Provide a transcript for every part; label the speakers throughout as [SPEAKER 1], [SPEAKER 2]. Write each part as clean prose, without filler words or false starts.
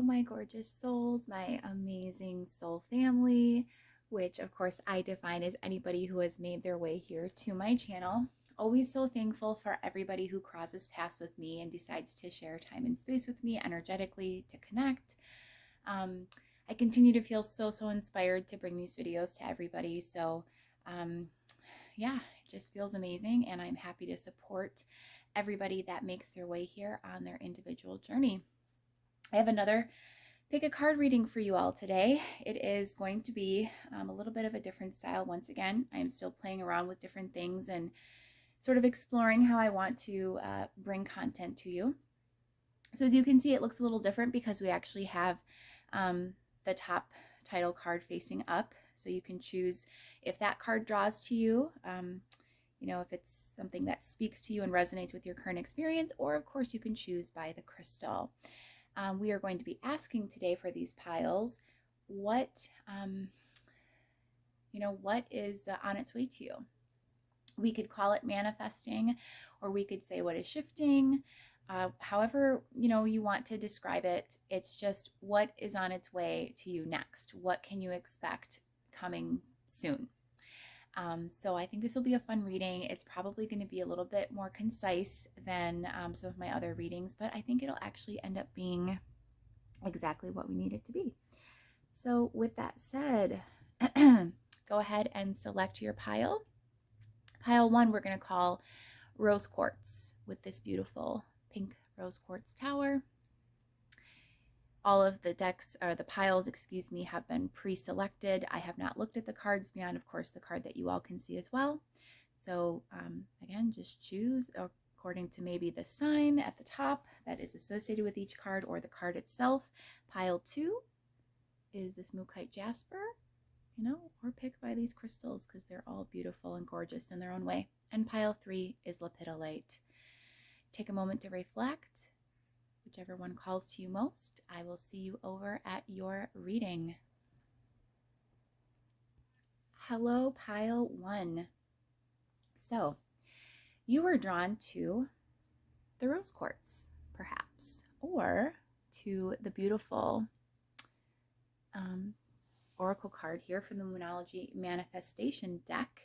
[SPEAKER 1] my gorgeous souls, my amazing soul family, which of course I define as anybody who has made their way here to my channel. Always so thankful for everybody who crosses paths with me and decides to share time and space with me energetically to connect. I continue to feel so inspired to bring these videos to everybody. So yeah, it just feels amazing, and I'm happy to support everybody that makes their way here on their individual journey. I have another pick a card reading for you all today. It is going to be a little bit of a different style. Once again, I am still playing around with different things and sort of exploring how I want to bring content to you. So as you can see, it looks a little different because we actually have the top title card facing up. So you can choose if that card draws to you, you know, if it's something that speaks to you and resonates with your current experience, or of course you can choose by the crystal. We are going to be asking today for these piles, what is on its way to you. We could call it manifesting, or we could say what is shifting. However, you want to describe it. It's just what is on its way to you next. What can you expect coming soon? So I think this will be a fun reading. It's probably going to be a little bit more concise than some of my other readings, but I think it'll actually end up being exactly what we need it to be. So with that said, go ahead and select your pile. Pile 1 we're going to call Rose Quartz, with this beautiful pink rose quartz tower. All of the decks, or the piles, excuse me, have been pre-selected. I have not looked at the cards beyond, of course, the card that you all can see as well. So again, just choose according to maybe the sign at the top that is associated with each card, or the card itself. Pile 2 is this Mookaite Jasper, or pick by these crystals because they're all beautiful and gorgeous in their own way. And pile 3 is Lepidolite. Take a moment to reflect. Whichever one calls to you most, I will see you over at your reading. Hello, pile 1. So, you were drawn to the rose quartz, perhaps, or to the beautiful oracle card here from the Moonology manifestation deck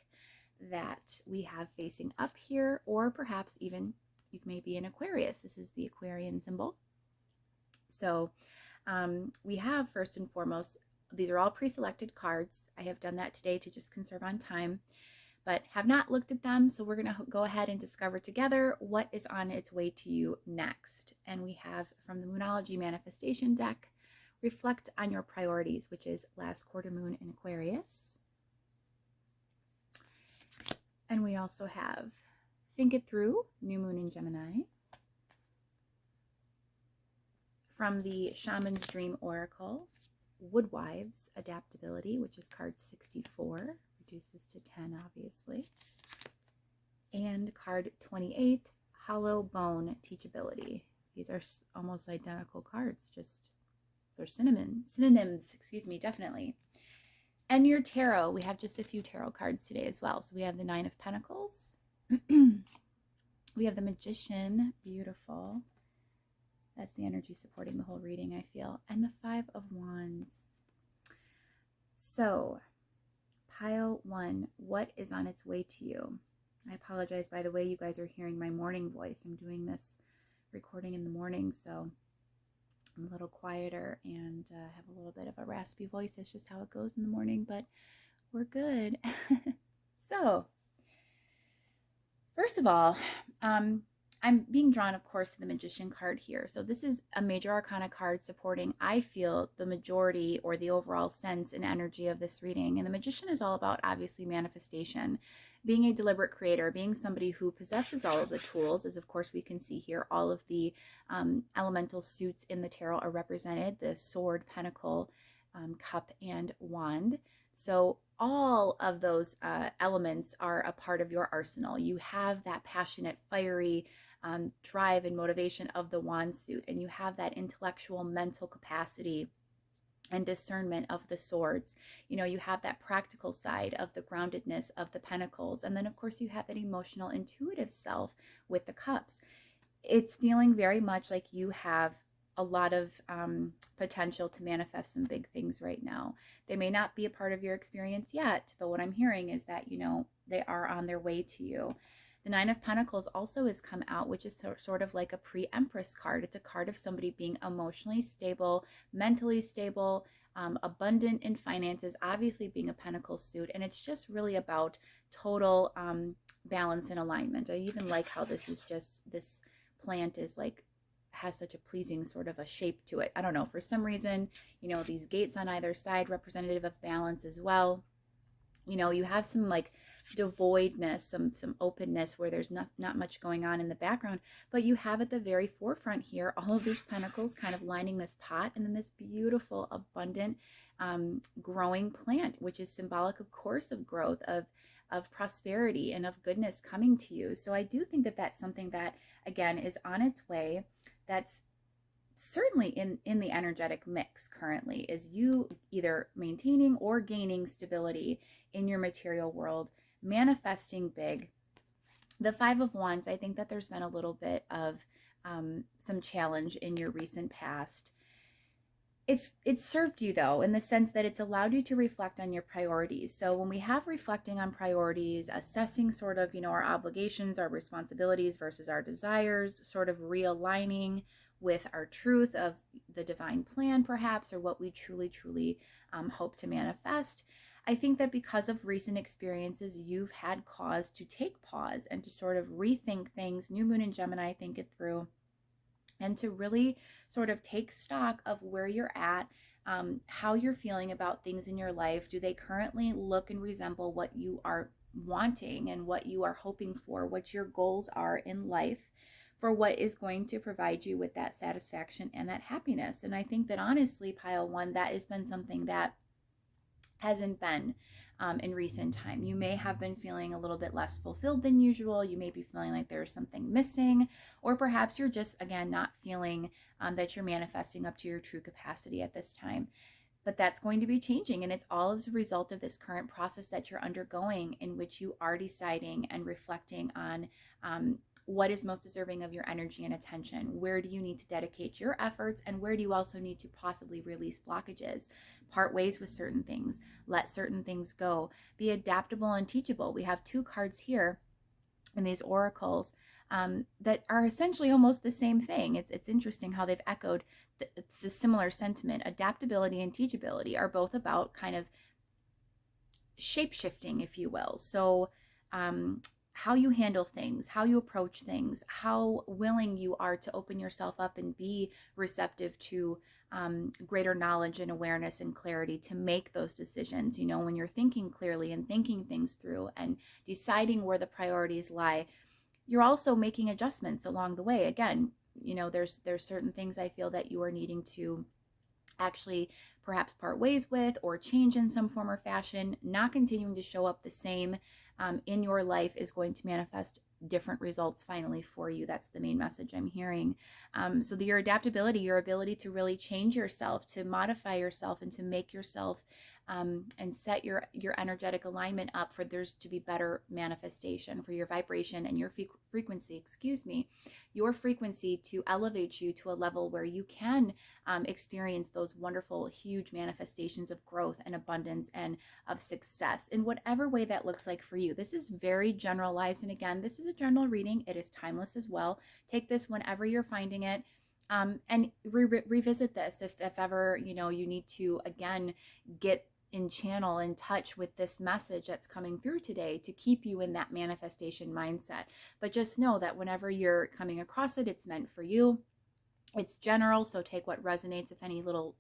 [SPEAKER 1] that we have facing up here, or perhaps even you may be an Aquarius. This is the Aquarian symbol. So we have, first and foremost, these are all pre-selected cards. I have done that today to just conserve on time, but have not looked at them. So we're going to go ahead and discover together what is on its way to you next. And we have from the Moonology manifestation deck, reflect on your priorities, which is last quarter moon in Aquarius. And we also have think it through, new moon in Gemini. From the Shaman's Dream Oracle, Woodwives Adaptability, which is card 64, reduces to 10 obviously. And card 28, Hollow Bone Teachability. These are almost identical cards, just they're synonyms, excuse me, definitely. And your tarot, we have just a few tarot cards today as well. So we have the 9 of Pentacles. We have the Magician, beautiful. That's the energy supporting the whole reading, I feel. And the 5 of Wands. So, pile 1, what is on its way to you? I apologize, by the way, you guys are hearing my morning voice. I'm doing this recording in the morning, so I'm a little quieter and have a little bit of a raspy voice. That's just how it goes in the morning, but we're good. So, first of all, I'm being drawn, of course, to the Magician card here. So this is a major arcana card supporting, I feel, the majority or the overall sense and energy of this reading. And the Magician is all about, obviously, manifestation, being a deliberate creator, being somebody who possesses all of the tools, as of course we can see here. All of the elemental suits in the tarot are represented, the sword, pentacle, cup, and wand. So all of those elements are a part of your arsenal. You have that passionate, fiery drive and motivation of the wand suit, and you have that intellectual, mental capacity and discernment of the swords. You have that practical side of the groundedness of the pentacles, and then of course you have that emotional, intuitive self with the cups. It's feeling very much like you have a lot of potential to manifest some big things right now. They may not be a part of your experience yet, but what I'm hearing is that, you know, they are on their way to you. The Nine of Pentacles also has come out, which is sort of like a pre-Empress card. It's a card of somebody being emotionally stable, mentally stable, abundant in finances, obviously being a Pentacles suit. And it's just really about total balance and alignment. I even like how this is just, this plant is like, has such a pleasing sort of a shape to it. I don't know, for some reason, you know, these gates on either side representative of balance as well. You know, you have some like devoidness, some openness where there's not much going on in the background, but you have at the very forefront here all of these pentacles kind of lining this pot, and then this beautiful, abundant, growing plant, which is symbolic, of course, of growth, of prosperity and of goodness coming to you. So I do think that that's something that, again, is on its way. That's certainly in the energetic mix currently, is you either maintaining or gaining stability in your material world, manifesting big. The Five of Wands, I think that there's been a little bit of some challenge in your recent past. It's served you, though, in the sense that it's allowed you to reflect on your priorities. So when we have reflecting on priorities, assessing sort of, you know, our obligations, our responsibilities versus our desires, sort of realigning with our truth of the divine plan, perhaps, or what we truly hope to manifest. I think that because of recent experiences, you've had cause to take pause and to sort of rethink things. New moon in Gemini, think it through, and to really sort of take stock of where you're at, how you're feeling about things in your life. Do they currently look and resemble what you are wanting and what you are hoping for, what your goals are in life, for what is going to provide you with that satisfaction and that happiness? And I think that honestly, pile one, that has been something that hasn't been in recent time. You may have been feeling a little bit less fulfilled than usual. You may be feeling like there's something missing, or perhaps you're just, again, not feeling that you're manifesting up to your true capacity at this time. But that's going to be changing, and it's all as a result of this current process that you're undergoing, in which you are deciding and reflecting on what is most deserving of your energy and attention. Where do you need to dedicate your efforts, and where do you also need to possibly release blockages, part ways with certain things, let certain things go, be adaptable and teachable. We have two cards here in these oracles that are essentially almost the same thing. It's interesting how they've echoed. It's a similar sentiment. Adaptability and teachability are both about kind of shape-shifting, if you will. So how you handle things, how you approach things, how willing you are to open yourself up and be receptive to greater knowledge and awareness and clarity to make those decisions. You know, when you're thinking clearly and thinking things through and deciding where the priorities lie, you're also making adjustments along the way. Again, you know, there's certain things I feel that you are needing to actually perhaps part ways with, or change in some form or fashion. Not continuing to show up the same in your life is going to manifest different results finally for you. That's the main message I'm hearing. So your adaptability, your ability to really change yourself, to modify yourself, and to make yourself and set your energetic alignment up for there's to be better manifestation, for your vibration and your frequency, your frequency to elevate you to a level where you can experience those wonderful, huge manifestations of growth and abundance and of success in whatever way that looks like for you. This is very generalized. And again, this is a general reading. It is timeless as well. Take this whenever you're finding it. And revisit this if ever, you know, you need to, again, get in channel, in touch with this message that's coming through today to keep you in that manifestation mindset. But just know that whenever you're coming across it, it's meant for you. It's general, so take what resonates. If any little,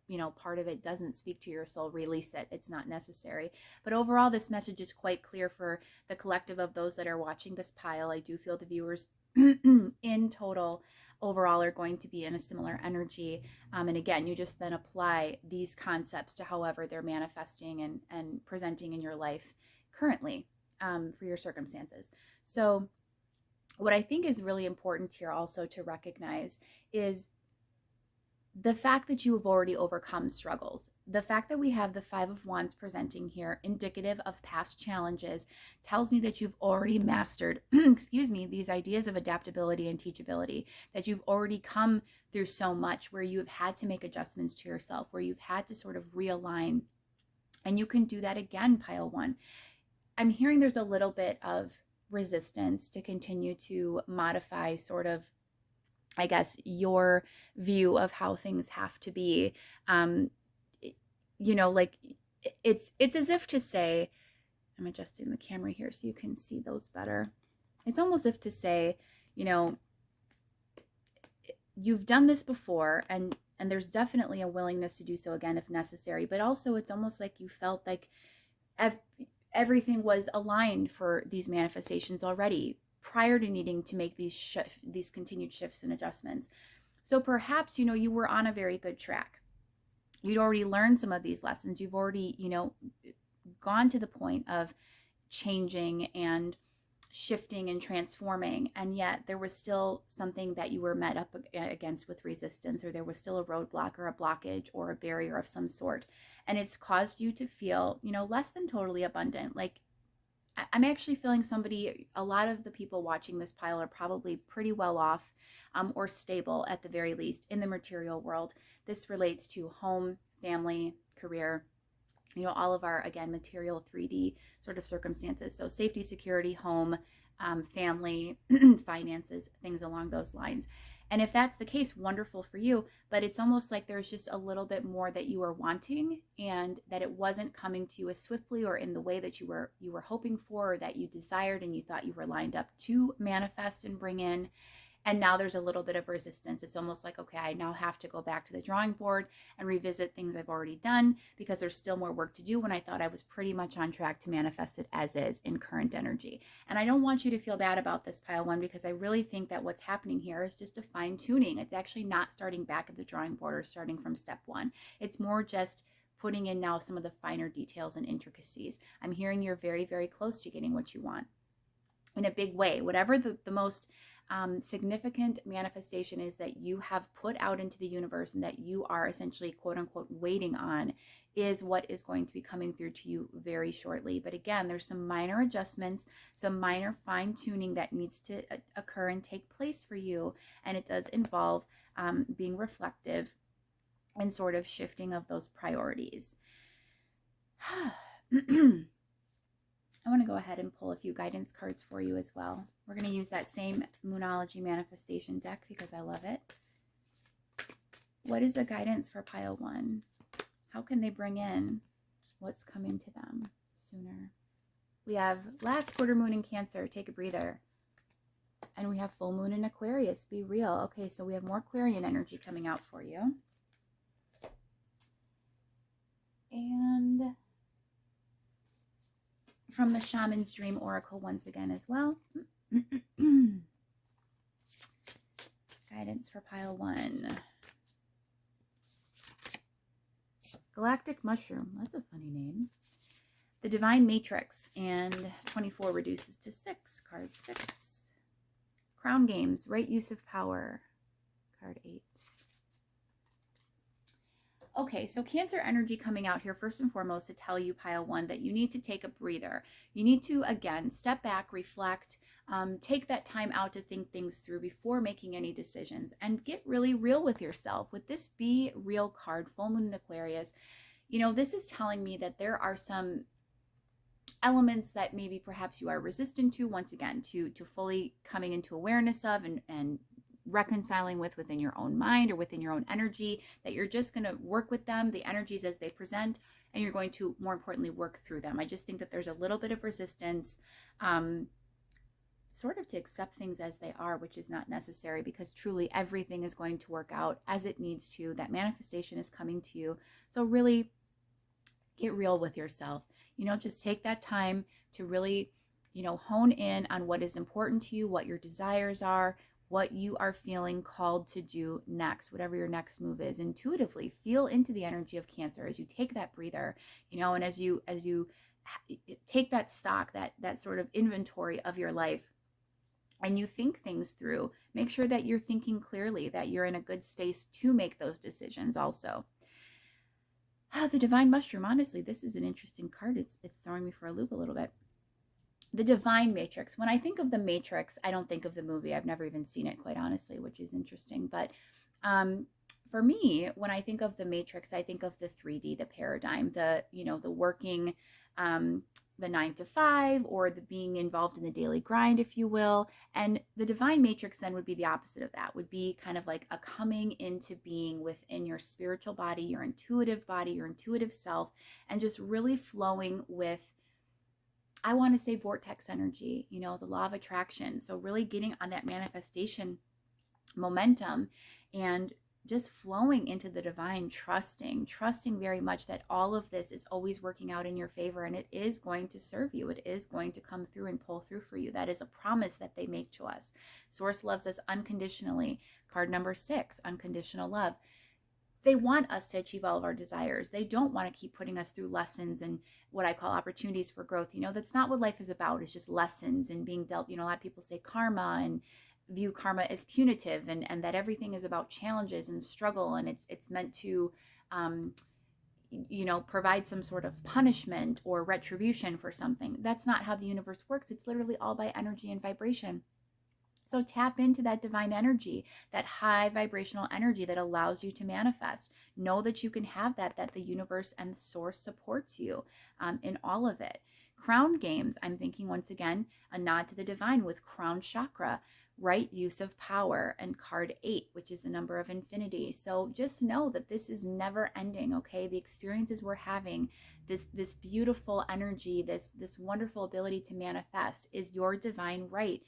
[SPEAKER 1] you know, part of it doesn't speak to your soul, release it. It's not necessary. But overall, this message is quite clear for the collective of those that are watching this pile. I do feel the viewers in total overall are going to be in a similar energy. And again, you just then apply these concepts to however they're manifesting and presenting in your life currently for your circumstances. So what I think is really important here also to recognize is the fact that you have already overcome struggles, the fact that we have the Five of Wands presenting here, indicative of past challenges, tells me that you've already mastered, excuse me, these ideas of adaptability and teachability, that you've already come through so much where you have had to make adjustments to yourself, where you've had to sort of realign, and you can do that again, pile one. I'm hearing there's a little bit of resistance to continue to modify sort of, I guess, your view of how things have to be. You know, like it's as if to say, I'm adjusting the camera here so you can see those better. It's almost as if to say, you know, you've done this before, and there's definitely a willingness to do so again if necessary, but also it's almost like you felt like everything was aligned for these manifestations already prior to needing to make these continued shifts and adjustments. So perhaps, you know, you were on a very good track. You'd already learned some of these lessons. You've already, you know, gone to the point of changing and shifting and transforming, and yet there was still something that you were met up against with resistance, or there was still a roadblock or a blockage or a barrier of some sort, and it's caused you to feel, you know, less than totally abundant. Like, I'm actually feeling somebody, a lot of the people watching this pile are probably pretty well off, or stable at the very least in the material world. This relates to home, family, career, you know, all of our, again, material 3D sort of circumstances. So safety, security, home, family, finances, things along those lines. And if that's the case, wonderful for you, but it's almost like there's just a little bit more that you are wanting, and that it wasn't coming to you as swiftly or in the way that you were hoping for, or that you desired and you thought you were lined up to manifest and bring in. And now there's a little bit of resistance. It's almost like, okay, I now have to go back to the drawing board and revisit things I've already done, because there's still more work to do when I thought I was pretty much on track to manifest it as is in current energy. And I don't want you to feel bad about this, pile one, because I really think that what's happening here is just a fine tuning. It's actually not starting back at the drawing board or starting from step one. It's more just putting in now some of the finer details and intricacies. I'm hearing you're very, very close to getting what you want in a big way. Whatever the most significant manifestation is that you have put out into the universe and that you are essentially, quote unquote, waiting on, is what is going to be coming through to you very shortly. But again, there's some minor adjustments, some minor fine tuning that needs to occur and take place for you. And it does involve being reflective and sort of shifting of those priorities. I want to go ahead and pull a few guidance cards for you as well. We're going to use that same Moonology manifestation deck because I love it. What is the guidance for pile one? How can they bring in what's coming to them sooner? We have last quarter moon in Cancer, take a breather. And we have full moon in Aquarius, be real. Okay, so we have more Aquarian energy coming out for you. And from the Shaman's Dream Oracle once again as well. Guidance for pile one. Galactic Mushroom. That's a funny name. The Divine Matrix. And 24 reduces to 6. Card 6. Crown Games. Right use of power. Card 8. Okay, so Cancer energy coming out here first and foremost to tell you, pile one, that you need to take a breather. You need to, again, step back, reflect, take that time out to think things through before making any decisions, and get really real with yourself. With this Be Real card, full moon in Aquarius, you know, this is telling me that there are some elements that maybe perhaps you are resistant to, once again, to fully coming into awareness of and reconciling with within your own mind or within your own energy, that you're just going to work with them, the energies as they present, and you're going to, more importantly, work through them. I just think that there's a little bit of resistance, sort of to accept things as they are, which is not necessary, because truly everything is going to work out as it needs to. That manifestation is coming to you. So really get real with yourself. You know, just take that time to really, you know, hone in on what is important to you, what your desires are, what you are feeling called to do next, whatever your next move is. Intuitively feel into the energy of Cancer as you take that breather, you know, and as you take that stock, that sort of inventory of your life, and you think things through, make sure that you're thinking clearly, that you're in a good space to make those decisions also. The Divine Mushroom, honestly, this is an interesting card. It's throwing me for a loop a little bit. The Divine Matrix. When I think of the Matrix, I don't think of the movie. I've never even seen it, quite honestly, which is interesting. But for me, when I think of the Matrix, I think of the 3D, the paradigm, the working, the 9 to 5, or the being involved in the daily grind, if you will. And the Divine Matrix then would be the opposite of that, would be kind of like a coming into being within your spiritual body, your intuitive self, and just really flowing with, I want to say, vortex energy, the law of attraction. So really getting on that manifestation momentum and just flowing into the divine, trusting very much that all of this is always working out in your favor, and it is going to serve you. It is going to come through and pull through for you. That is a promise that they make to us. Source loves us unconditionally. Card number 6, unconditional love. They want us to achieve all of our desires. They don't want to keep putting us through lessons and what I call opportunities for growth. That's not what life is about. It's just lessons and being dealt. A lot of people say karma and view karma as punitive, and that everything is about challenges and struggle, and it's meant to provide some sort of punishment or retribution for something. That's not how the universe works. It's literally all by energy and vibration. So tap into that divine energy, that high vibrational energy that allows you to manifest. Know that you can have that the universe and the source supports you in all of it. Crown games, I'm thinking once again, a nod to the divine with crown chakra, right use of power, and card 8, which is the number of infinity. So just know that this is never ending, okay? The experiences we're having, this beautiful energy, this wonderful ability to manifest is your divine right.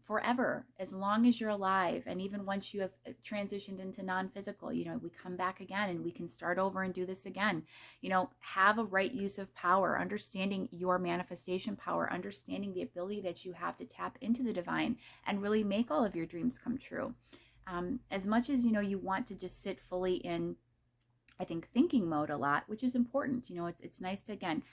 [SPEAKER 1] Forever, as long as you're alive, and even once you have transitioned into non-physical, we come back again and we can start over and do this again. Have a right use of power, understanding your manifestation power, understanding the ability that you have to tap into the divine and really make all of your dreams come true. As much as you want to just sit fully in, I think, thinking mode a lot, which is important. It's nice to, again,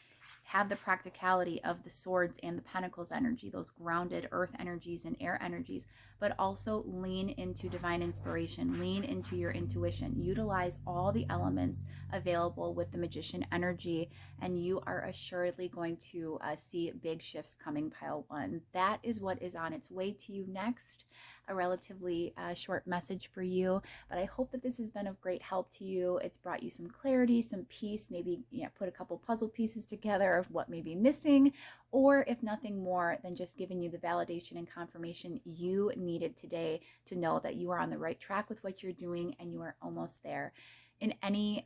[SPEAKER 1] have the practicality of the swords and the pentacles energy, those grounded earth energies and air energies, but also lean into divine inspiration, lean into your intuition, utilize all the elements available with the magician energy, and you are assuredly going to see big shifts coming, pile 1. That is what is on its way to you next. A relatively short message for you, but I hope that this has been of great help to you. It's brought you some clarity, some peace, maybe put a couple puzzle pieces together of what may be missing, or if nothing more than just giving you the validation and confirmation you needed today to know that you are on the right track with what you're doing and you are almost there. In any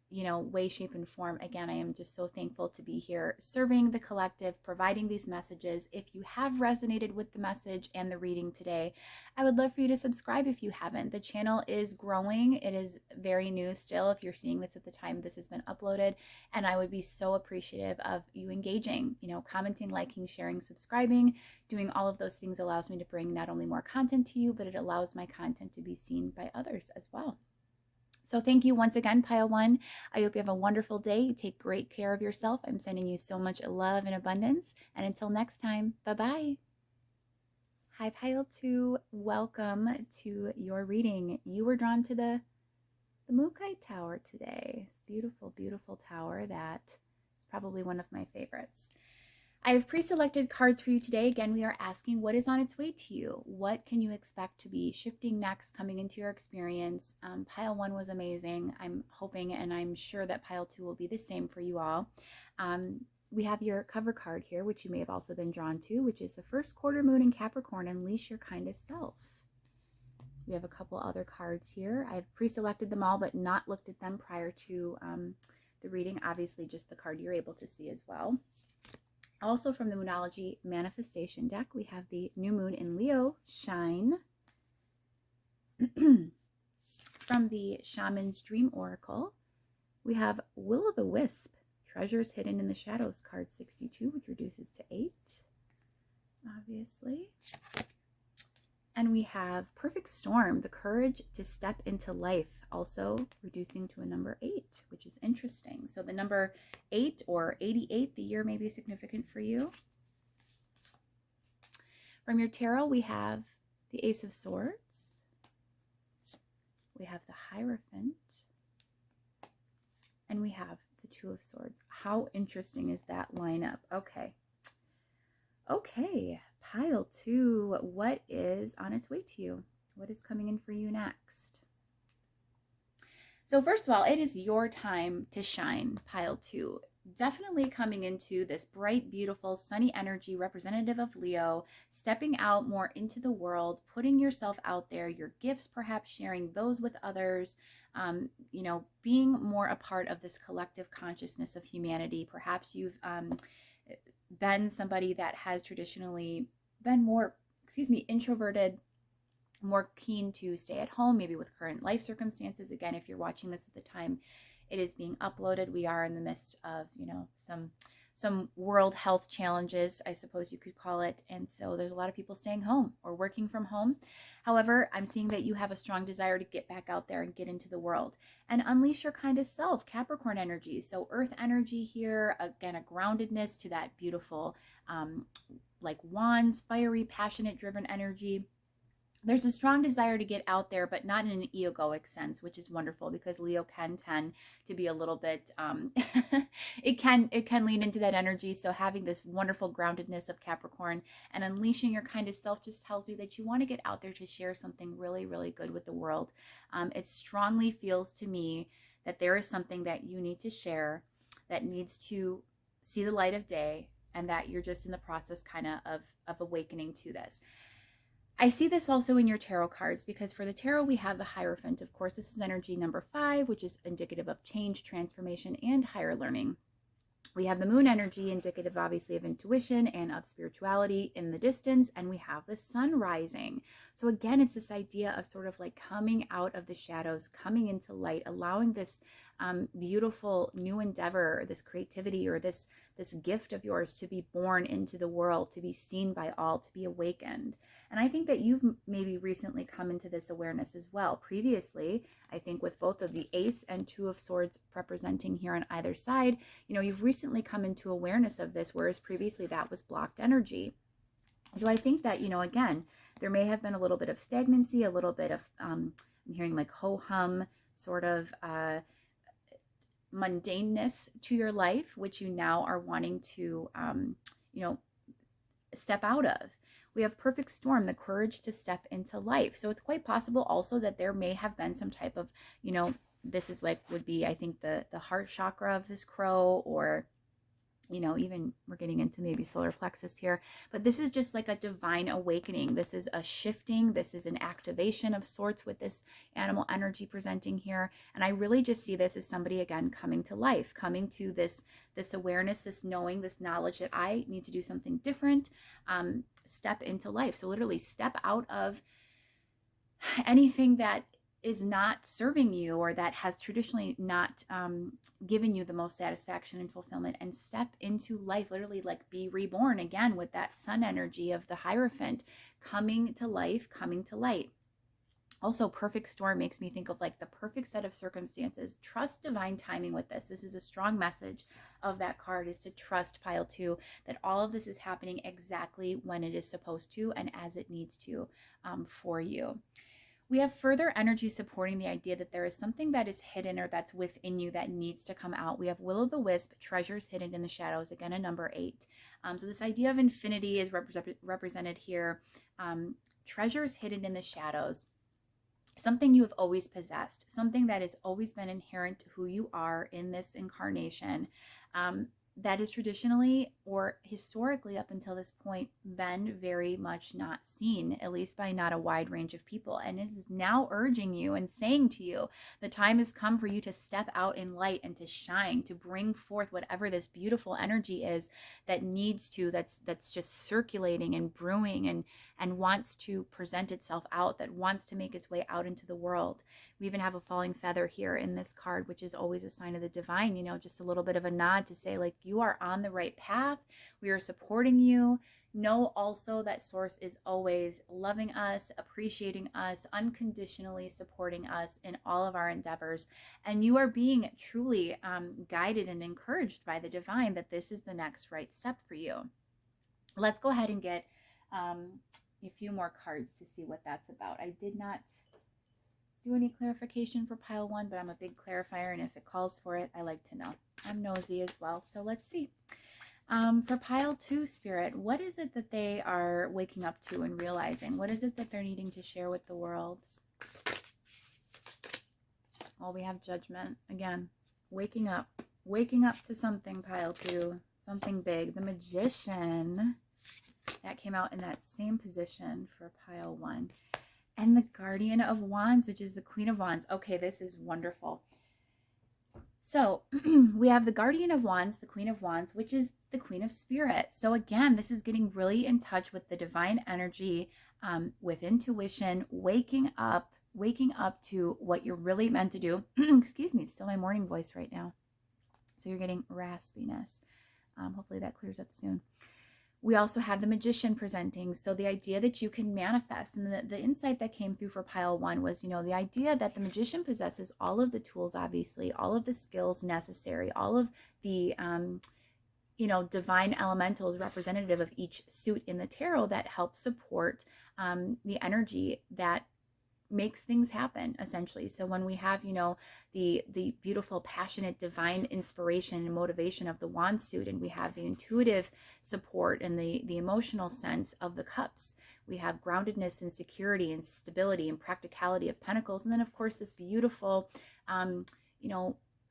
[SPEAKER 1] way, shape, and form, again, I am just so thankful to be here serving the collective, providing these messages. If you have resonated with the message and the reading today, I would love for you to subscribe if you haven't. The channel is growing. It is very new still, if you're seeing this at the time this has been uploaded, and I would be so appreciative of you engaging, commenting, liking, sharing, subscribing. Doing all of those things allows me to bring not only more content to you, but it allows my content to be seen by others as well. So thank you once again, Pile 1. I hope you have a wonderful day. You take great care of yourself. I'm sending you so much love and abundance. And until next time, bye-bye. Hi, Pile 2. Welcome to your reading. You were drawn to the Mookaite Tower today. This beautiful, beautiful tower that is probably one of my favorites. I have pre-selected cards for you today. Again, we are asking what is on its way to you. What can you expect to be shifting next, coming into your experience? Pile 1 was amazing. I'm hoping and I'm sure that Pile 2 will be the same for you all. We have your cover card here, which you may have also been drawn to, which is the first quarter moon in Capricorn, Unleash Your Kindest Self. We have a couple other cards here. I've pre-selected them all, but not looked at them prior to the reading. Obviously, just the card you're able to see as well. Also from the Moonology Manifestation deck, we have the New Moon in Leo, Shine. From the Shaman's Dream Oracle, we have Will-o'-the-Wisp, Treasures Hidden in the Shadows, card 62, which reduces to 8, obviously. And we have Perfect Storm, the courage to step into life, also reducing to a number 8, which is interesting. So the number 8 or 88, the year may be significant for you. From your tarot, we have the Ace of Swords. We have the Hierophant. And we have the Two of Swords. How interesting is that lineup? Okay. Okay, pile 2. What is on its way to you? What is coming in for you next? So first of all, it is your time to shine, pile 2. Definitely coming into this bright, beautiful, sunny energy representative of Leo, stepping out more into the world, putting yourself out there, your gifts, perhaps sharing those with others, you know, being more a part of this collective consciousness of humanity. Perhaps you've been somebody that has traditionally been more, introverted, more keen to stay at home, maybe with current life circumstances. Again, if you're watching this at the time it is being uploaded, we are in the midst of, you know, some world health challenges, I suppose you could call it. And so there's a lot of people staying home or working from home. However, I'm seeing that you have a strong desire to get back out there and get into the world and unleash your kind of self, Capricorn energy. So earth energy here, again, a groundedness to that beautiful, like wands, fiery, passionate, driven energy. There's a strong desire to get out there, but not in an egoic sense, which is wonderful because Leo can tend to be a little bit, it can lean into that energy. So having this wonderful groundedness of Capricorn and unleashing your kind of self just tells me that you want to get out there to share something really, really good with the world. It strongly feels to me that there is something that you need to share that needs to see the light of day, and that you're just in the process kind of awakening to this. I see this also in your tarot cards, because for the tarot, we have the Hierophant. Of course, this is energy number 5, which is indicative of change, transformation, and higher learning. We have the moon energy, indicative obviously of intuition and of spirituality in the distance, and we have the sun rising. So again, it's this idea of sort of like coming out of the shadows, coming into light, allowing this beautiful new endeavor, this creativity, or this gift of yours to be born into the world, to be seen by all, to be awakened. And I think that you've maybe recently come into this awareness as well. Previously, I think with both of the Ace and Two of Swords representing here on either side, you know, you've recently come into awareness of this, whereas previously that was blocked energy. So I think that, you know, again, there may have been a little bit of stagnancy, a little bit of, I'm hearing like ho-hum, sort of mundaneness to your life, which you now are wanting to, you know, step out of. We have perfect storm, the courage to step into life. So it's quite possible also that there may have been some type of, you know, this is like, would be, I think, the heart chakra of this crow, or, you know, even we're getting into maybe solar plexus here, but this is just like a divine awakening. This is a shifting. This is an activation of sorts with this animal energy presenting here. And I really just see this as somebody, again, coming to life, coming to this awareness, this knowing, this knowledge that I need to do something different, step into life. So literally step out of anything that is not serving you, or that has traditionally not given you the most satisfaction and fulfillment, and step into life, literally like be reborn again with that sun energy of the Hierophant, coming to life, coming to light. Also, perfect storm makes me think of like the perfect set of circumstances. Trust divine timing with this. This is a strong message of that card, is to trust, pile 2, that all of this is happening exactly when it is supposed to and as it needs to for you. We have further energy supporting the idea that there is something that is hidden or that's within you that needs to come out. We have Will-o'-the-Wisp, treasures hidden in the shadows, again, a number 8. So this idea of infinity is represented here. Treasures hidden in the shadows, something you have always possessed, something that has always been inherent to who you are in this incarnation, that is traditionally or historically up until this point been very much not seen, at least by not a wide range of people. And it is now urging you and saying to you, the time has come for you to step out in light and to shine, to bring forth whatever this beautiful energy is that needs to, that's just circulating and brewing and wants to present itself out, that wants to make its way out into the world. We even have a falling feather here in this card, which is always a sign of the divine, you know, just a little bit of a nod to say, like, you are on the right path. We are supporting you. Know also that Source is always loving us, appreciating us, unconditionally supporting us in all of our endeavors. And you are being truly guided and encouraged by the divine that this is the next right step for you. Let's go ahead and get a few more cards to see what that's about. I did not do any clarification for pile 1, but I'm a big clarifier, and if it calls for it, I like to know. I'm nosy as well, so let's see. For pile 2, Spirit, what is it that they are waking up to and realizing? What is it that they're needing to share with the world? Well, we have Judgment. Again, waking up to something, pile 2, something big. The Magician, that came out in that same position for pile 1. And the Guardian of Wands, which is the Queen of Wands. Okay, this is wonderful. So we have the Guardian of Wands, the Queen of Wands, which is the Queen of Spirit. So again, this is getting really in touch with the divine energy, with intuition, waking up to what you're really meant to do. Excuse me, it's still my morning voice right now. So you're getting raspiness. Hopefully that clears up soon. We also have the Magician presenting. So the idea that you can manifest, and the insight that came through for pile 1 was, the idea that the Magician possesses all of the tools, obviously, all of the skills necessary, all of the, divine elementals representative of each suit in the tarot that help support the energy that makes things happen, essentially. So when we have, the beautiful, passionate, divine inspiration and motivation of the wand suit, and we have the intuitive support and the emotional sense of the cups, we have groundedness and security and stability and practicality of pentacles, and then of course this beautiful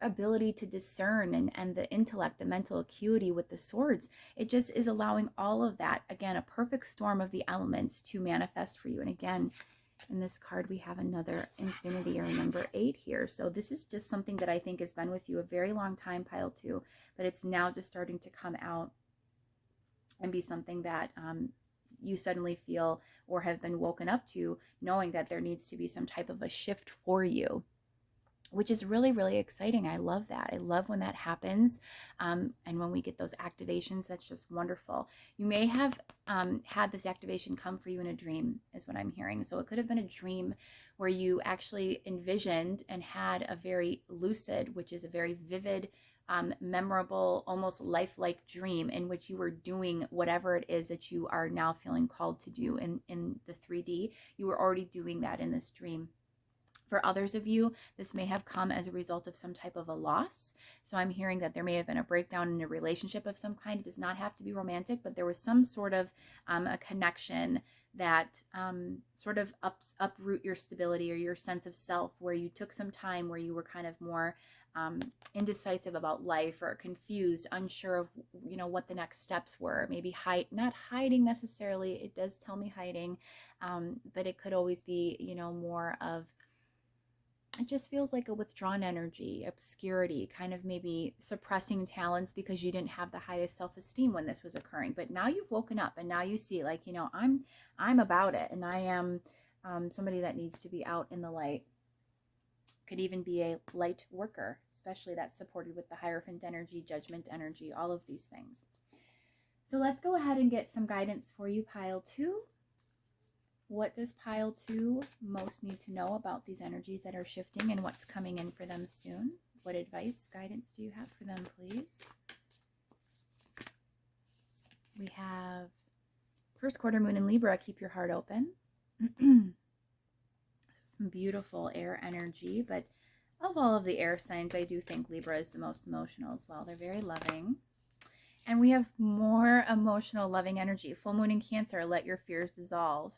[SPEAKER 1] ability to discern and the intellect, the mental acuity with the swords. It just is allowing all of that, again, a perfect storm of the elements to manifest for you. And again, in this card, we have another infinity, or number 8 here. So this is just something that I think has been with you a very long time, pile 2, but it's now just starting to come out and be something that you suddenly feel or have been woken up to, knowing that there needs to be some type of a shift for you, which is really, really exciting. I love that. I love when that happens. And when we get those activations, that's just wonderful. You may have had this activation come for you in a dream, is what I'm hearing. So it could have been a dream where you actually envisioned and had a very lucid, which is a very vivid, memorable, almost lifelike dream in which you were doing whatever it is that you are now feeling called to do in the 3D. You were already doing that in this dream. For others of you, this may have come as a result of some type of a loss. So I'm hearing that there may have been a breakdown in a relationship of some kind. It does not have to be romantic, but there was some sort of a connection that sort of uproot your stability or your sense of self, where you took some time, where you were kind of more indecisive about life, or confused, unsure of what the next steps were. Maybe not hiding necessarily. It does tell me hiding, but it could always be more of, it just feels like a withdrawn energy, obscurity, kind of maybe suppressing talents because you didn't have the highest self-esteem when this was occurring. But now you've woken up and now you see, like, I'm about it, and I am somebody that needs to be out in the light. Could even be a light worker, especially that's supported with the Hierophant energy, Judgment energy, all of these things. So let's go ahead and get some guidance for you, pile 2. What does pile 2 most need to know about these energies that are shifting and what's coming in for them soon? What advice, guidance do you have for them, please? We have first quarter moon in Libra, keep your heart open. Some beautiful air energy, but of all of the air signs, I do think Libra is the most emotional as well. They're very loving. And we have more emotional, loving energy. Full moon in Cancer, let your fears dissolve.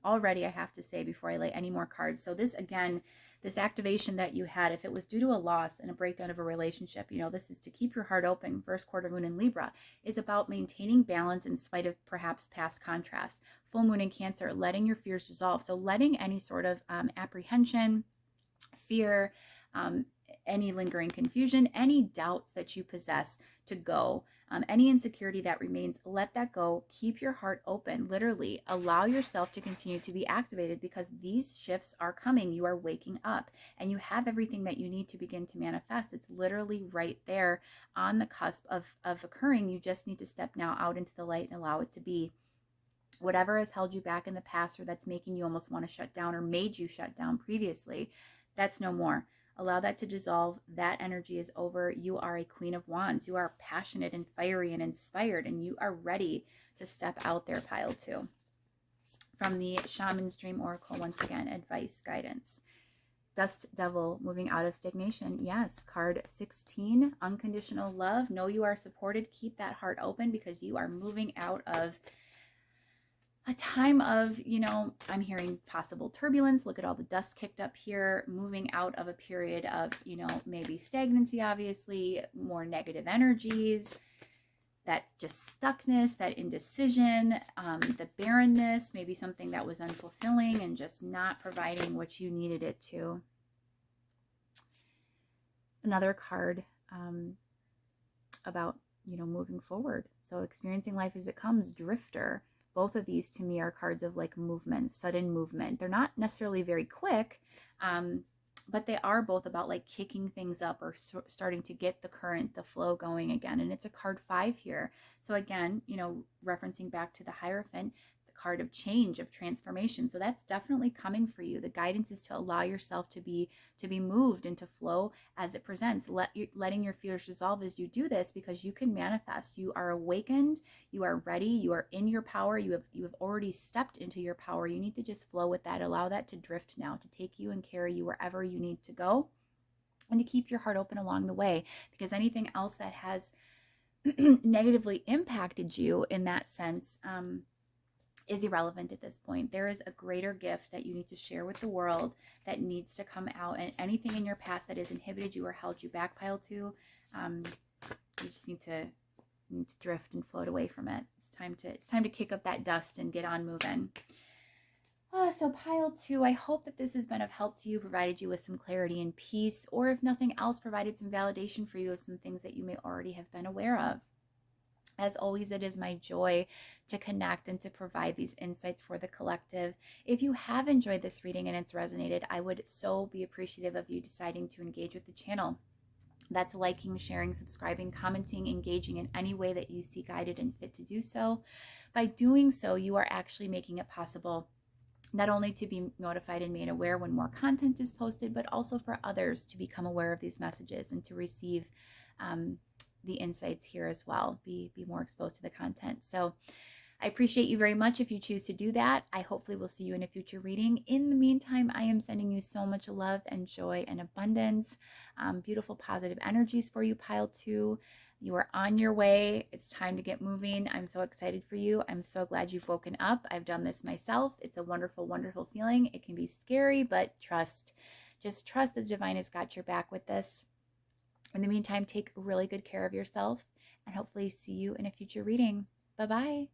[SPEAKER 1] Already, I have to say, before I lay any more cards. So this, again, this activation that you had, if it was due to a loss and a breakdown of a relationship, this is to keep your heart open. First quarter moon in Libra is about maintaining balance in spite of perhaps past contrast. Full moon in Cancer, letting your fears dissolve. So letting any sort of apprehension, fear, any lingering confusion, any doubts that you possess to go. Any insecurity that remains, let that go. Keep your heart open. Literally, allow yourself to continue to be activated, because these shifts are coming. You are waking up and you have everything that you need to begin to manifest. It's literally right there on the cusp of occurring. You just need to step now out into the light and allow it to be. Whatever has held you back in the past, or that's making you almost want to shut down, or made you shut down previously, that's no more. Allow that to dissolve. That energy is over. You are a Queen of Wands. You are passionate and fiery and inspired, and you are ready to step out there, pile 2. From the Shaman's Dream Oracle, once again, advice, guidance. Dust Devil, moving out of stagnation. Yes. Card 16, unconditional love. Know you are supported. Keep that heart open because you are moving out of a time of, you know, I'm hearing possible turbulence. Look at all the dust kicked up here. Moving out of a period of, you know, maybe stagnancy, obviously, more negative energies, that just stuckness, that indecision, the barrenness, maybe something that was unfulfilling and just not providing what you needed it to. Another card about, you know, moving forward. So experiencing life as it comes, Drifter. Both of these to me are cards of like movement, sudden movement. They're not necessarily very quick, but they are both about like kicking things up or starting to get the current, the flow going again. And it's a card 5 here. So again, you know, referencing back to the Hierophant, the card of change, of transformation. So that's definitely coming for you. The guidance is to allow yourself to be moved and to flow as it presents. Letting your fears dissolve as you do this, because you can manifest. You are awakened. You are ready. You are in your power. You have already stepped into your power. You need to just flow with that. Allow that to drift now, to take you and carry you wherever you need to go, and to keep your heart open along the way, because anything else that has negatively impacted you in that sense is irrelevant at this point. There is a greater gift that you need to share with the world that needs to come out, and anything in your past that has inhibited you or held you back, pile 2, you just need to drift and float away from it. It's time to kick up that dust and get on moving. So pile 2, I hope that this has been of help to you, provided you with some clarity and peace, or if nothing else, provided some validation for you of some things that you may already have been aware of. As always, it is my joy to connect and to provide these insights for the collective. If you have enjoyed this reading and it's resonated, I would so be appreciative of you deciding to engage with the channel. That's liking, sharing, subscribing, commenting, engaging in any way that you see guided and fit to do so. By doing so, you are actually making it possible not only to be notified and made aware when more content is posted, but also for others to become aware of these messages and to receive the insights here as well, be more exposed to the content. So I appreciate you very much if you choose to do that. I hopefully will see you in a future reading. In the meantime, I am sending you so much love and joy and abundance, beautiful positive energies for you, pile 2. You are on your way. It's time to get moving. I'm so excited for you. I'm so glad you've woken up. I've done this myself. It's a wonderful, wonderful feeling. It can be scary, but trust. Just trust the divine has got your back with this. In the meantime, take really good care of yourself, and hopefully see you in a future reading. Bye-bye.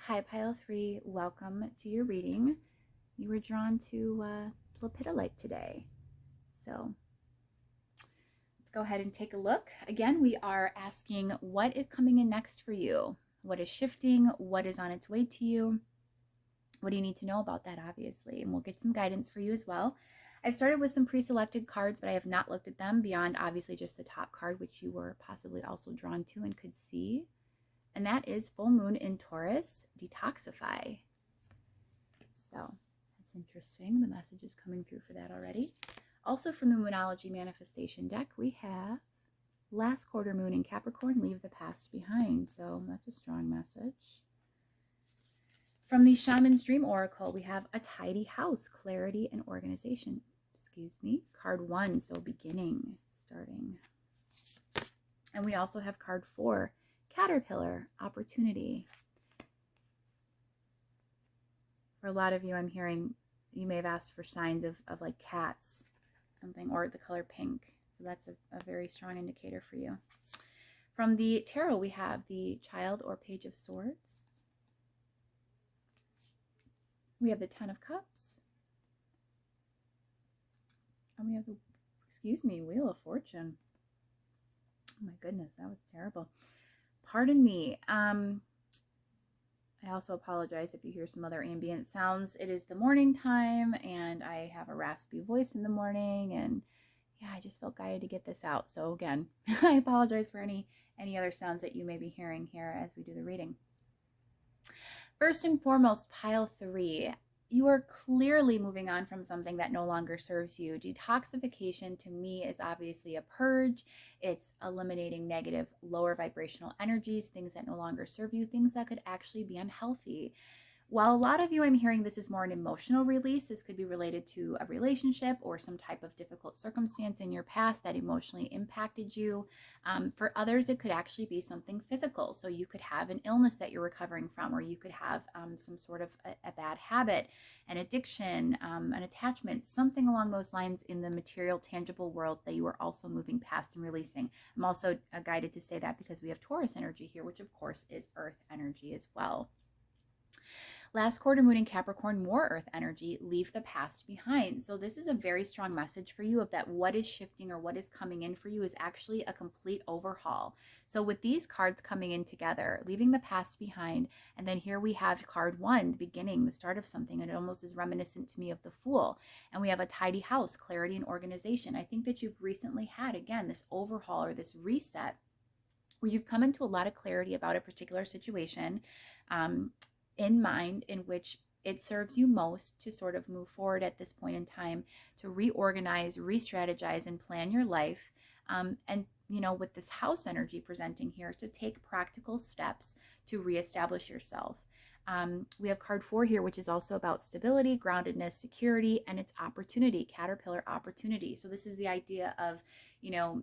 [SPEAKER 1] Hi, pile 3. Welcome to your reading. You were drawn to Lepidolite today. So let's go ahead and take a look. Again, we are asking what is coming in next for you. What is shifting? What is on its way to you? What do you need to know about that, obviously? And we'll get some guidance for you as well. I've started with some pre-selected cards, but I have not looked at them beyond obviously just the top card, which you were possibly also drawn to and could see. And that is Full Moon in Taurus, Detoxify. So that's interesting. The message is coming through for that already. Also from the Moonology Manifestation deck, we have Last Quarter Moon in Capricorn, Leave the Past Behind. So that's a strong message. From the Shaman's Dream Oracle, we have A Tidy House, Clarity and Organization. Excuse me. Card 1, so beginning, starting. And we also have card 4, Caterpillar, Opportunity. For a lot of you, I'm hearing you may have asked for signs of like cats, something, or the color pink. So that's a very strong indicator for you. From the tarot, we have the Child or Page of Swords. We have the Ten of Cups. And we have the, Wheel of Fortune. Oh my goodness, that was terrible. Pardon me. I also apologize if you hear some other ambient sounds. It is the morning time, and I have a raspy voice in the morning, and yeah, I just felt guided to get this out. So again, I apologize for any other sounds that you may be hearing here as we do the reading. First and foremost, pile 3. You are clearly moving on from something that no longer serves you. Detoxification to me is obviously a purge. It's eliminating negative, lower vibrational energies, things that no longer serve you, things that could actually be unhealthy. While a lot of you, I'm hearing this is more an emotional release, this could be related to a relationship or some type of difficult circumstance in your past that emotionally impacted you. For others, it could actually be something physical. So you could have an illness that you're recovering from, or you could have some sort of a bad habit, an addiction, an attachment, something along those lines in the material, tangible world that you are also moving past and releasing. I'm also guided to say that because we have Taurus energy here, which of course is earth energy as well. Last quarter moon in Capricorn, more earth energy, leave the past behind. So this is a very strong message for you of that what is shifting or what is coming in for you is actually a complete overhaul. So with these cards coming in together, leaving the past behind, and then here we have card 1, the beginning, the start of something, and it almost is reminiscent to me of the Fool. And we have a tidy house, clarity and organization. I think that you've recently had, again, this overhaul or this reset where you've come into a lot of clarity about a particular situation, in mind, in which it serves you most to sort of move forward at this point in time, to reorganize, re-strategize, and plan your life. And with this house energy presenting here, to take practical steps to reestablish yourself. We have card 4 here, which is also about stability, groundedness, security, and its opportunity, caterpillar opportunity. So this is the idea of,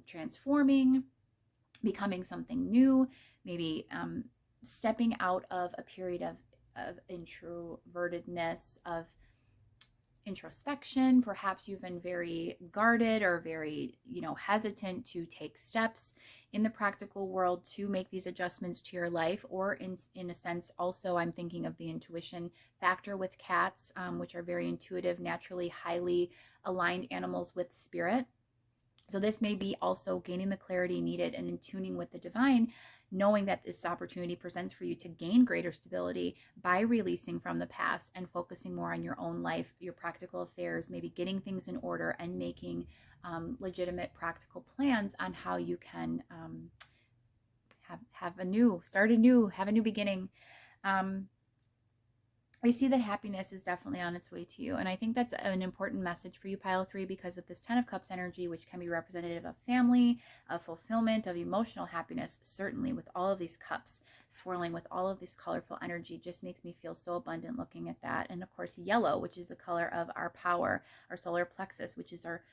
[SPEAKER 1] transforming, becoming something new, maybe stepping out of a period of introvertedness, of introspection. Perhaps you've been very guarded or very, hesitant to take steps in the practical world to make these adjustments to your life, or in a sense, also I'm thinking of the intuition factor with cats, which are very intuitive, naturally highly aligned animals with spirit. So this may be also gaining the clarity needed and in tuning with the divine, knowing that this opportunity presents for you to gain greater stability by releasing from the past and focusing more on your own life, your practical affairs, maybe getting things in order and making legitimate practical plans on how you can have a new beginning. I see that happiness is definitely on its way to you. And I think that's an important message for you, Pile 3, because with this 10 of Cups energy, which can be representative of family, of fulfillment, of emotional happiness, certainly with all of these cups swirling with all of this colorful energy, just makes me feel so abundant looking at that. And of course, yellow, which is the color of our power, our solar plexus, which is our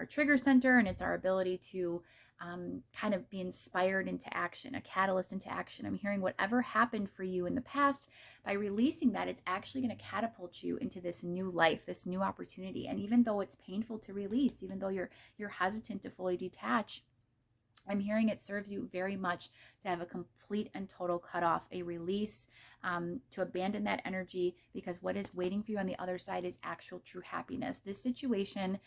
[SPEAKER 1] trigger center, and it's our ability to kind of be inspired into action, a catalyst into action. I'm hearing whatever happened for you in the past, by releasing that, it's actually going to catapult you into this new life, this new opportunity. And even though it's painful to release, even though you're hesitant to fully detach, I'm hearing it serves you very much to have a complete and total cutoff, a release, to abandon that energy, because what is waiting for you on the other side is actual true happiness. This situation,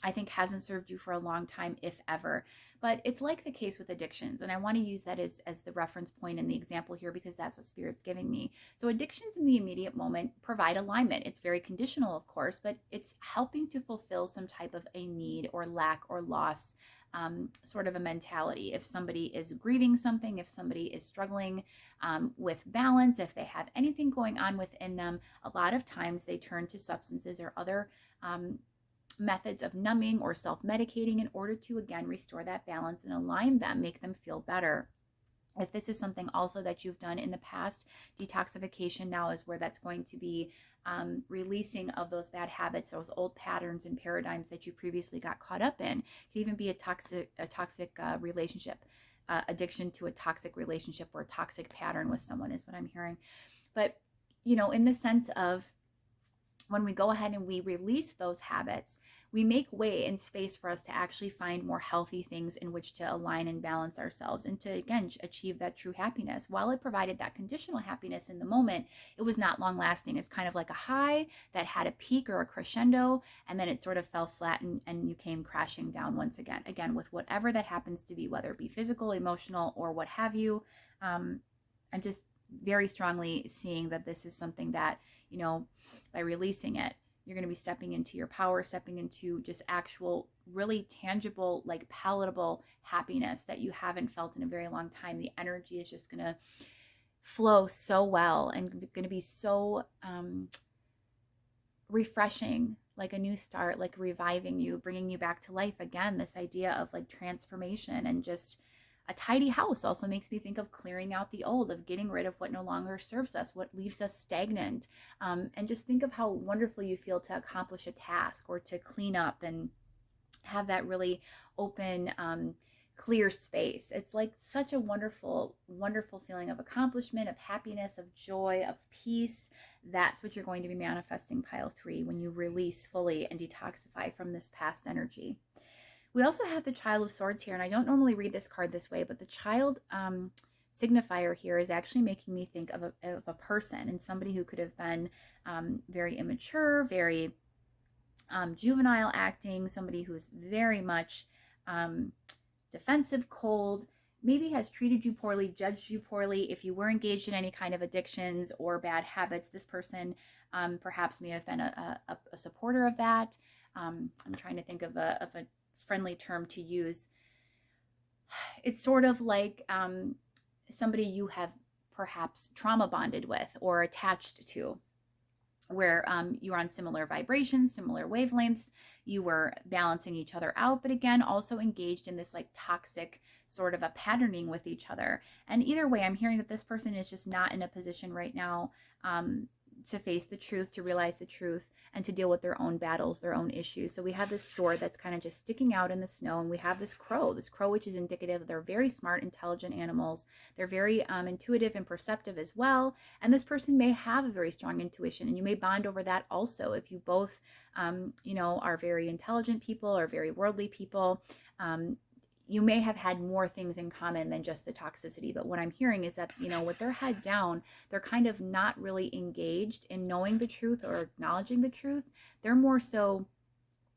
[SPEAKER 1] I think, hasn't served you for a long time, if ever. But it's like the case with addictions. And I want to use that as the reference point in the example here, because that's what Spirit's giving me. So addictions in the immediate moment provide alignment. It's very conditional, of course, but it's helping to fulfill some type of a need or lack or loss, sort of a mentality. If somebody is grieving something, if somebody is struggling with balance, if they have anything going on within them, a lot of times they turn to substances or other methods of numbing or self-medicating in order to, again, restore that balance and align them, make them feel better. If this is something also that you've done in the past, detoxification now is where that's going to be releasing of those bad habits, those old patterns and paradigms that you previously got caught up in. It could even be a toxic relationship, addiction to a toxic relationship or a toxic pattern with someone is what I'm hearing. But, in the sense of, when we go ahead and we release those habits, we make way and space for us to actually find more healthy things in which to align and balance ourselves and to, again, achieve that true happiness. While it provided that conditional happiness in the moment, it was not long lasting. It's kind of like a high that had a peak or a crescendo, and then it sort of fell flat and you came crashing down once again, with whatever that happens to be, whether it be physical, emotional, or what have you. I'm just very strongly seeing that this is something that, by releasing it, you're going to be stepping into your power, stepping into just actual, really tangible, like palatable happiness that you haven't felt in a very long time. The energy is just going to flow so well and going to be so refreshing, like a new start, like reviving you, bringing you back to life again. This idea of like transformation and just A tidy house also makes me think of clearing out the old, of getting rid of what no longer serves us, what leaves us stagnant. And just think of how wonderful you feel to accomplish a task or to clean up and have that really open, clear space. It's like such a wonderful, wonderful feeling of accomplishment, of happiness, of joy, of peace. That's what you're going to be manifesting, pile 3, when you release fully and detoxify from this past energy. We also have the Child of Swords here, and I don't normally read this card this way, but the child signifier here is actually making me think of a person, and somebody who could have been very immature, very juvenile acting, somebody who's very much defensive, cold, maybe has treated you poorly, judged you poorly. If you were engaged in any kind of addictions or bad habits, this person perhaps may have been a supporter of that. I'm trying to think of a friendly term to use. It's sort of like somebody you have perhaps trauma bonded with or attached to, where you're on similar vibrations, similar wavelengths, you were balancing each other out, but again, also engaged in this like toxic sort of a patterning with each other. And either way, I'm hearing that this person is just not in a position right now to face the truth, to realize the truth, and to deal with their own battles, their own issues. So we have this sword that's kind of just sticking out in the snow, and we have this crow which is indicative that they're very smart, intelligent animals. They're very intuitive and perceptive as well, and this person may have a very strong intuition, and you may bond over that also if you both are very intelligent people or very worldly people. You may have had more things in common than just the toxicity. But what I'm hearing is that, with their head down, they're kind of not really engaged in knowing the truth or acknowledging the truth. They're more so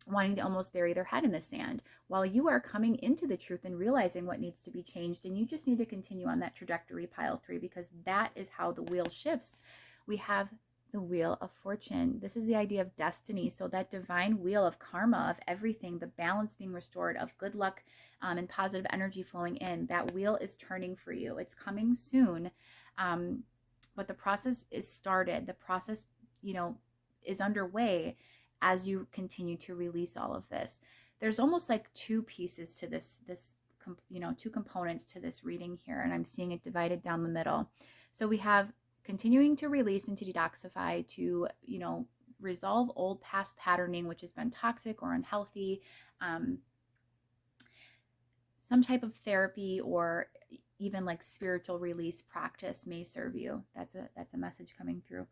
[SPEAKER 1] wanting to almost bury their head in the sand, while you are coming into the truth and realizing what needs to be changed. And you just need to continue on that trajectory, pile 3, because that is how the wheel shifts. We have the Wheel of Fortune. This is the idea of destiny. So that divine wheel of karma, of everything, the balance being restored, of good luck and positive energy flowing in. That wheel is turning for you. It's coming soon. But the process is started. The process, is underway as you continue to release all of this. There's almost like two pieces to this two components to this reading here. And I'm seeing it divided down the middle. So we have continuing to release and to detoxify, to, resolve old past patterning, which has been toxic or unhealthy. Some type of therapy or even like spiritual release practice may serve you. That's a message coming through.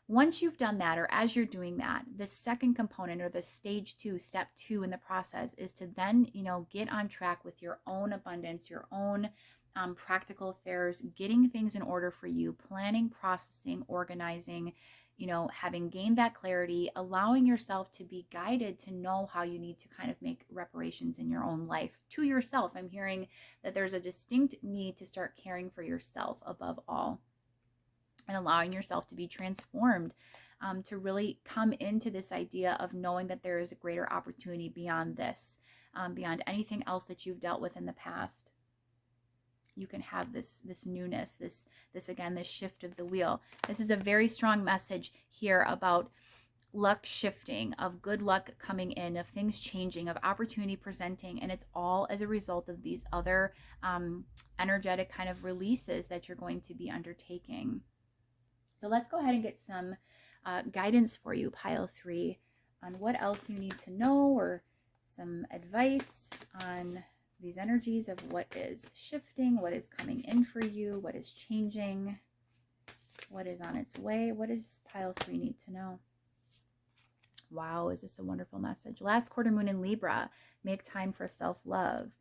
[SPEAKER 1] Once you've done that, or as you're doing that, the second component, or the stage 2, step 2 in the process, is to then, get on track with your own abundance, your own practical affairs, getting things in order for you, planning, processing, organizing, having gained that clarity, allowing yourself to be guided to know how you need to kind of make reparations in your own life to yourself. I'm hearing that there's a distinct need to start caring for yourself above all, and allowing yourself to be transformed, to really come into this idea of knowing that there is a greater opportunity beyond this, beyond anything else that you've dealt with in the past. You can have this newness, this shift of the wheel. This is a very strong message here about luck shifting, of good luck coming in, of things changing, of opportunity presenting, and it's all as a result of these other energetic kind of releases that you're going to be undertaking. So let's go ahead and get some guidance for you, pile 3, on what else you need to know, or some advice on these energies of what is shifting, what is coming in for you, what is changing, what is on its way. What does pile 3 need to know? Wow, is this a wonderful message? Last quarter moon in Libra, make time for self-love.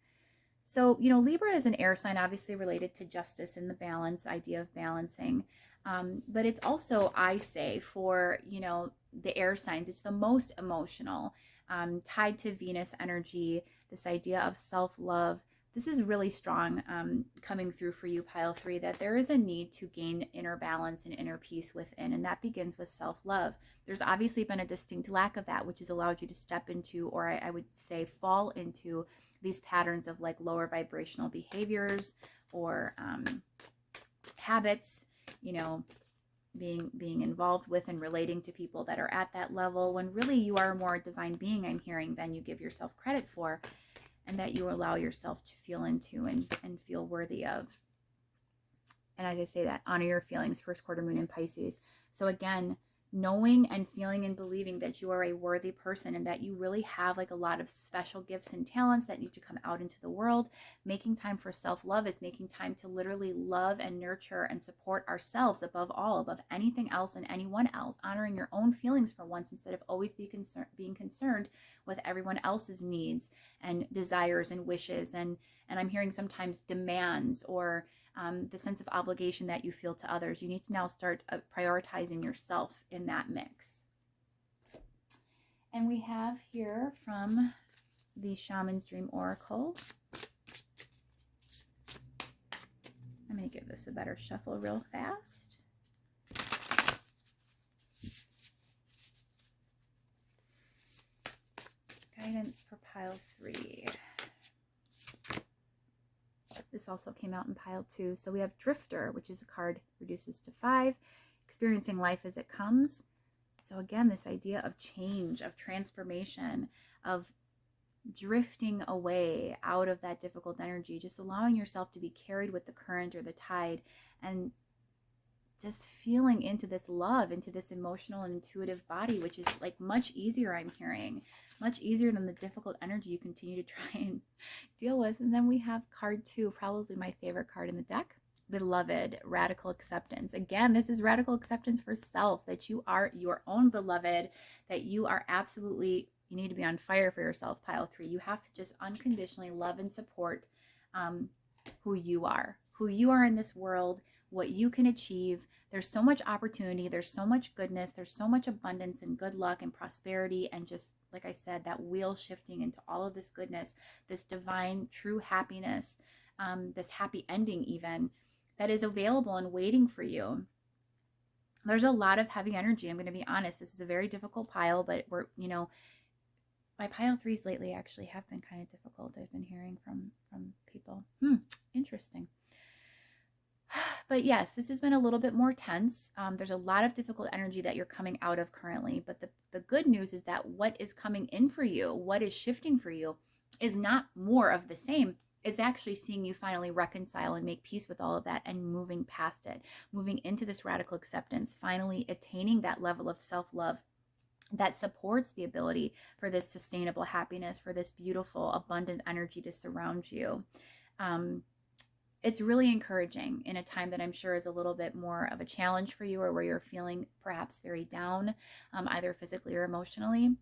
[SPEAKER 1] So, Libra is an air sign, obviously related to justice and the balance, idea of balancing. But it's also, I say, for, the air signs, it's the most emotional, tied to Venus energy, this idea of self-love. This is really strong coming through for you, pile 3, that there is a need to gain inner balance and inner peace within, and that begins with self-love. There's obviously been a distinct lack of that, which has allowed you to step into, or I would say fall into, these patterns of like lower vibrational behaviors or habits, being involved with and relating to people that are at that level, when really you are a more divine being, I'm hearing, than you give yourself credit for. and that you allow yourself to feel into and feel worthy of. And as I say that, honor your feelings, first quarter moon in Pisces. So again, knowing and feeling and believing that you are a worthy person and that you really have like a lot of special gifts and talents that need to come out into the world. Making time for self-love is making time to literally love and nurture and support ourselves above all, above anything else and anyone else. Honoring your own feelings for once instead of always being concerned with everyone else's needs and desires and wishes. And I'm hearing sometimes demands or the sense of obligation that you feel to others. You need to now start prioritizing yourself in that mix. And we have here from the Shaman's Dream Oracle. I'm going to give this a better shuffle real fast. Guidance for pile 3. This also came out in pile 2. So we have Drifter, which is a card reduces to 5, experiencing life as it comes. So again, this idea of change, of transformation, of drifting away out of that difficult energy, just allowing yourself to be carried with the current or the tide and just feeling into this love, into this emotional and intuitive body, which is like much easier, I'm hearing. Much easier than the difficult energy you continue to try and deal with. And then we have card 2, probably my favorite card in the deck, Beloved, Radical Acceptance. Again, this is radical acceptance for self, that you are your own beloved, that you are absolutely, you need to be on fire for yourself, pile 3. You have to just unconditionally love and support who you are in this world, what you can achieve. There's so much opportunity, there's so much goodness, there's so much abundance and good luck and prosperity, and just like I said, that wheel shifting into all of this goodness, this divine true happiness, this happy ending even, that is available and waiting for you. There's a lot of heavy energy, I'm going to be honest. This is a very difficult pile, but we're, you know, my pile 3s lately actually have been kind of difficult. I've been hearing from people. Interesting. But yes, this has been a little bit more tense. There's a lot of difficult energy that you're coming out of currently. But the good news is that what is coming in for you, what is shifting for you, is not more of the same. It's actually seeing you finally reconcile and make peace with all of that and moving past it, moving into this radical acceptance, finally attaining that level of self-love that supports the ability for this sustainable happiness, for this beautiful, abundant energy to surround you. It's really encouraging in a time that I'm sure is a little bit more of a challenge for you, or where you're feeling perhaps very down, either physically or emotionally.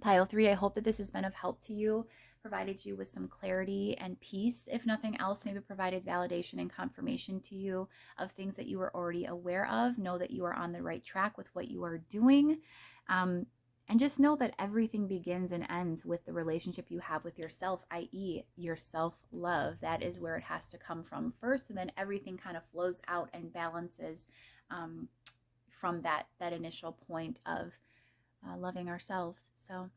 [SPEAKER 1] Pile 3, I hope that this has been of help to you, provided you with some clarity and peace. If nothing else, maybe provided validation and confirmation to you of things that you were already aware of. Know that you are on the right track with what you are doing. And just know that everything begins and ends with the relationship you have with yourself, i.e. your self-love. That is where it has to come from first, and then everything kind of flows out and balances from that initial point of loving ourselves. So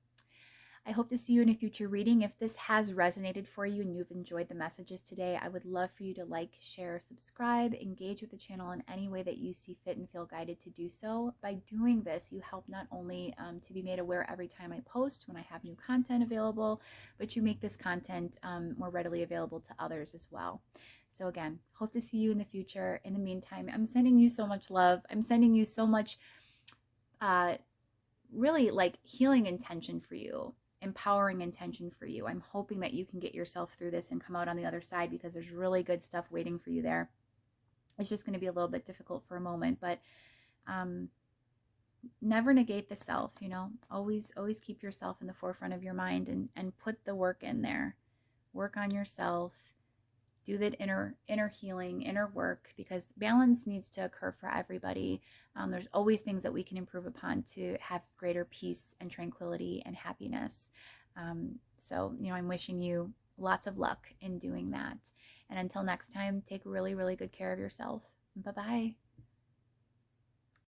[SPEAKER 1] I hope to see you in a future reading. If this has resonated for you and you've enjoyed the messages today, I would love for you to like, share, subscribe, engage with the channel in any way that you see fit and feel guided to do so. By doing this, you help not only to be made aware every time I post when I have new content available, but you make this content more readily available to others as well. So again, hope to see you in the future. In the meantime, I'm sending you so much love. I'm sending you so much really like healing intention for you, empowering intention for you. I'm hoping that you can get yourself through this and come out on the other side, because there's really good stuff waiting for you there. It's just going to be a little bit difficult for a moment, but never negate the self, you know. Always keep yourself in the forefront of your mind and put the work in there. Work on yourself. Do that inner healing, inner work, because balance needs to occur for everybody. There's always things that we can improve upon to have greater peace and tranquility and happiness. So, you know, I'm wishing you lots of luck in doing that. And until next time, take really, really good care of yourself. Bye-bye.